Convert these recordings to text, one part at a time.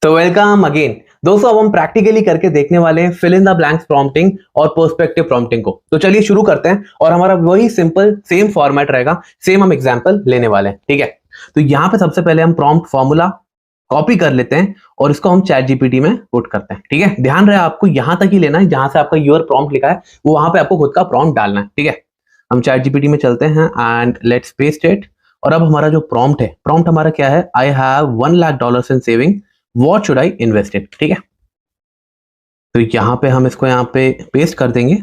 तो welcome again दोस्तों। अब हम प्रैक्टिकली करके देखने वाले हैं fill in the blanks prompting और पर्सपेक्टिव प्रॉम्प्टिंग को। तो चलिए शुरू करते हैं और हमारा वही सिंपल सेम फॉर्मेट रहेगा, सेम हम एग्जांपल लेने वाले हैं। ठीक है, तो यहाँ पे सबसे पहले हम प्रॉम्प्ट फॉर्मूला कॉपी कर लेते हैं और इसको हम चैट जीपीटी में पुट करते हैं। ठीक है, ध्यान रहे आपको यहाँ तक ही लेना है, जहां से आपका योर प्रॉम्प्ट लिखा है वो वहां पे आपको खुद का प्रॉम्प्ट डालना है। ठीक है, हम चैट जीपीटी में चलते हैं एंड लेट्स पेस्ट इट। और अब हमारा जो प्रॉम्प्ट है, प्रॉम्प्ट हमारा क्या है, I have $1 lakh in saving, what should I invest in. ठीक है, तो यहाँ पे हम इसको यहाँ पे पेस्ट कर देंगे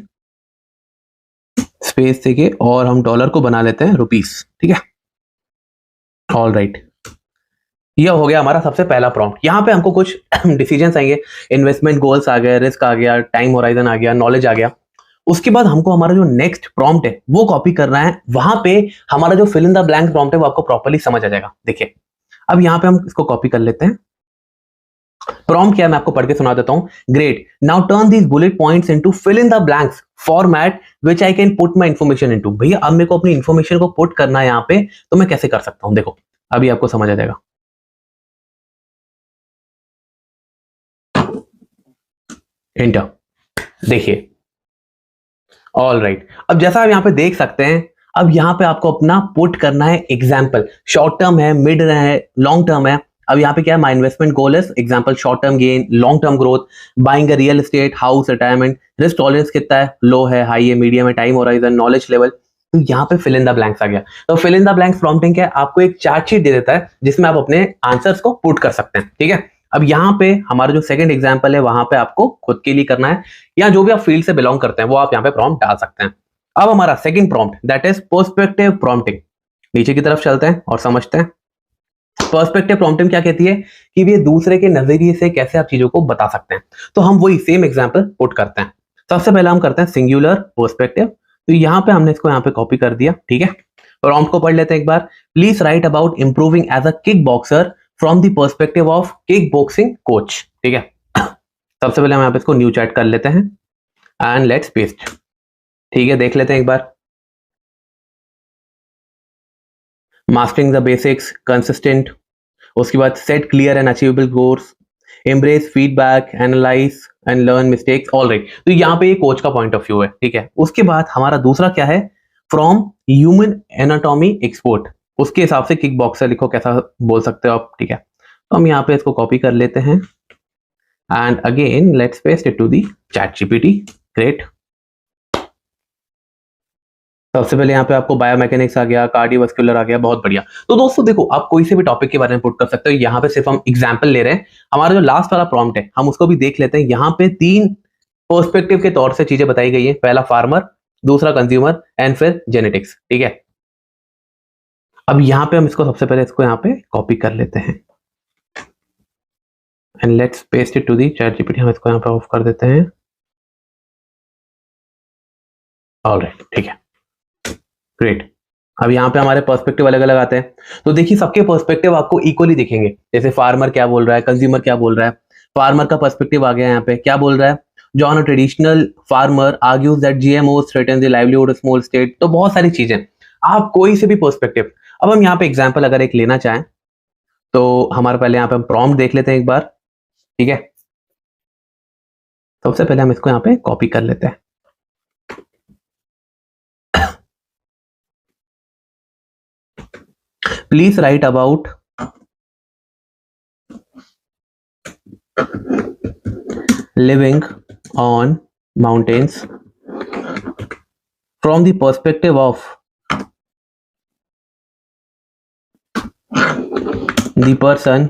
स्पेस देके और हम डॉलर को बना लेते हैं रुपीस। ठीक है, ऑल राइट, यह हो गया हमारा सबसे पहला प्रॉम्प्ट। यहाँ पे हमको कुछ डिसीजंस आएंगे, इन्वेस्टमेंट गोल्स आ गया, रिस्क आ गया, टाइम होराइजन आ गया, नॉलेज आ गया। उसके बाद हमको हमारा जो नेक्स्ट प्रॉम्प्ट है वो कॉपी करना है। वहां पे हमारा जो fill in the blank prompt है वो आपको प्रॉपर्ली समझ आ जाएगा। देखिए, अब यहाँ पे हम इसको कॉपी कर लेते हैं। प्रॉम्प्ट क्या है मैं आपको पढ़ के सुना देता हूं। Great, now turn these bullet points into fill in the blanks format which I can put my information into. भैया अब मेरे को अपनी इंफॉर्मेशन को पुट करना है यहाँ पे, तो मैं कैसे कर सकता हूं। देखो अभी आपको समझ आ जाएगा। एंटर, देखिए, ऑल राइट। अब जैसा आप यहाँ पे देख सकते हैं, अब यहाँ पे आपको अपना पुट करना है एग्जाम्पल। शॉर्ट टर्म है, मिड है, लॉन्ग टर्म है। अब यहाँ पे क्या है, my investment goal is example short term gain, long term growth, buying a real estate, house, retirement, risk tolerance कितना है, लो है, हाई है, मीडियम है, टाइम होराइजन, नॉलेज लेवल। तो यहाँ पे फिल इन द ब्लैंक्स आ गया। तो fill in the blanks prompting क्या है, आपको एक चार्ट शीट दे देता है जिसमें आप अपने आंसर्स को पुट कर सकते हैं। ठीक है, अब यहाँ पे हमारा जो सेकंड एग्जाम्पल है वहां पे आपको खुद के लिए करना है, या जो भी आप फील्ड से बिलोंग करते हैं वो आप यहाँ पे प्रॉम्प्ट डाल सकते हैं। अब हमारा second prompt that is perspective prompting. नीचे की तरफ चलते हैं और समझते हैं पर्सपेक्टिव प्रॉम्प्टिंग क्या कहती है, कि ये दूसरे के नजरिए से कैसे आप चीजों को बता सकते हैं। तो हम वही सेम एग्जांपल पुट करते हैं। सबसे पहले हम करते हैं सिंगुलर पर्सपेक्टिव। तो यहाँ पे हमने इसको यहाँ पे कॉपी कर दिया। ठीक है, प्रॉम्प्ट को पढ़ लेते हैं एक बार। Please write about improving as a kick boxer from the perspective of kick boxing coach. ठीक है, सबसे पहले हम यहाँ पे इसको न्यू चैट कर लेते हैं एंड लेट्स पेस्ट। ठीक है, देख लेते हैं एक बार। मास्टरिंग द बेसिक्स, कंसिस्टेंट, उसके बाद set clear and achievable goals, embrace feedback, analyse and learn mistakes. All right, तो यहाँ पे ये कोच का पॉइंट ऑफ व्यू है। ठीक है, उसके बाद हमारा दूसरा क्या है, फ्रॉम ह्यूमन एनाटॉमी एक्सपर्ट, उसके हिसाब से किक बॉक्सर लिखो, कैसा बोल सकते हो आप। ठीक है, तो हम यहाँ पे इसको कॉपी कर लेते हैं and again let's paste it to the chat GPT. Great, सबसे पहले यहाँ पे आपको बायोमैकेनिक्स आ गया, कार्डियोवास्कुलर आ गया, बहुत बढ़िया। तो दोस्तों देखो, आप कोई से भी टॉपिक के बारे में पुट कर सकते हो। यहाँ पे सिर्फ हम एग्जांपल ले रहे हैं। हमारा जो लास्ट वाला प्रॉम्प्ट है हम उसको भी देख लेते हैं। यहाँ पे 3 पर्सपेक्टिव के तौर से चीजें बताई गई है। पहला फार्मर, दूसरा कंज्यूमर एंड फिर जेनेटिक्स। ठीक है, अब यहाँ पे हम इसको सबसे पहले इसको यहाँ पे कॉपी कर लेते हैं and let's paste it to the chat GPT. हम इसको यहाँ पे ऑफ कर देते हैं। ऑलराइट, ठीक है, ग्रेट। अब यहाँ पे हमारे पर्सपेक्टिव अलग अलग आते हैं। तो देखिए, सबके पर्सपेक्टिव आपको इक्वली दिखेंगे। जैसे फार्मर क्या बोल रहा है, कंज्यूमर क्या बोल रहा है। फार्मर का पर्सपेक्टिव आ गया यहाँ पे, क्या बोल रहा है, John a traditional farmer argues that GMOs threaten the livelihood of small state. तो बहुत सारी चीजें, आप कोई से भी पर्सपेक्टिव। अब हम यहाँ पे एग्जाम्पल अगर एक लेना चाहें तो हमारे पहले यहाँ पे हम प्रॉम्प्ट देख लेते हैं एक बार। ठीक है, सबसे पहले हम इसको यहाँ पे कॉपी कर लेते हैं। Please write about living on mountains from the perspective of the person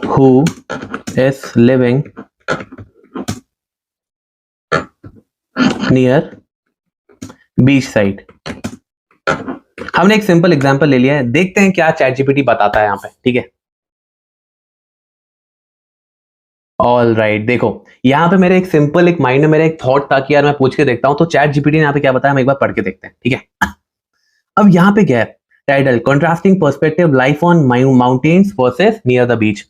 who is living near beach side। हमने एक सिंपल एग्जांपल ले लिया है, देखते हैं क्या चैट जीपीटी बताता है यहाँ पे। ठीक है, ऑल राइट, देखो यहाँ पे मेरे एक सिंपल एक माइंड में मेरा एक थॉट था कि यार मैं पूछ के देखता हूं तो चैट जीपीटी ने यहाँ पे क्या बताया, हम एक बार पढ़ के देखते हैं। ठीक है, अब यहाँ पे क्या है, title contrasting perspective life on mountains versus near the beach.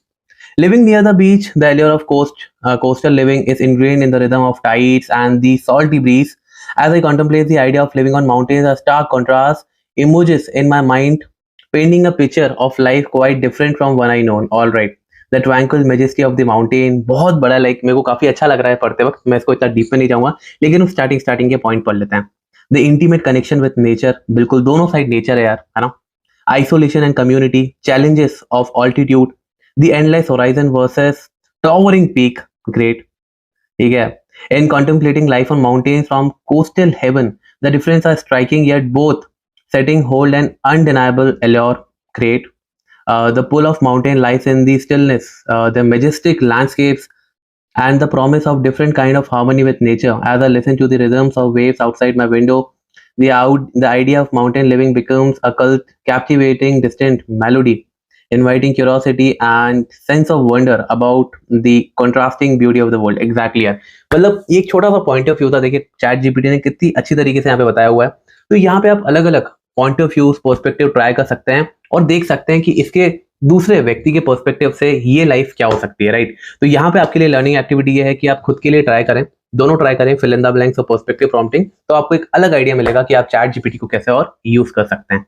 Living near the beach, the allure of coastal living is ingrained in the rhythm of tides and the salty breeze. As I contemplate the idea of living on mountains, a stark contrast emerges in my mind painting a picture of life quite different from one I known. All right. The tranquil majesty of the mountain, बहुत बड़ा, like मेरे को काफी अच्छा लग रहा है पढ़ते वक्त, मैं इसको इतना डीप में नहीं जाऊंगा, लेकिन स्टार्टिंग के पॉइंट पढ़ लेते हैं. The intimate connection with nature, बिल्कुल दोनों साइड नेचर है यार, है ना. Isolation and community, challenges of altitude, the endless horizon versus towering peak, great. ठीक है. In contemplating life on mountains from coastal heaven, the difference are striking yet both setting hold an undeniable allure, great. The pull of mountain lies in the stillness, the majestic landscapes, and the promise of different kind of harmony with nature. As I listen to the rhythms of waves outside my window, the idea of mountain living becomes a captivating, distant melody, inviting curiosity and sense of wonder about the contrasting beauty of the world. Exactly यार, मतलब ये एक छोटा सा point of view था. देखिए chat GPT ने कितनी अच्छी तरीके से यहाँ पे बताया हुआ है. तो यहाँ पे आप अलग अलग point of view, perspective try कर सकते हैं और देख सकते हैं कि इसके दूसरे व्यक्ति के पर्सपेक्टिव से ये लाइफ क्या हो सकती है, राइट. तो यहाँ पे आपके लिए लर्निंग एक्टिविटी ये है कि आप खुद के लिए ट्राई करें, दोनों ट्राई करें, फिल इन द ब्लैंक्स और पर्सपेक्टिव प्रॉम्प्टिंग, तो आपको एक अलग आइडिया मिलेगा कि आप चैट जीपीटी को कैसे और यूज कर सकते हैं.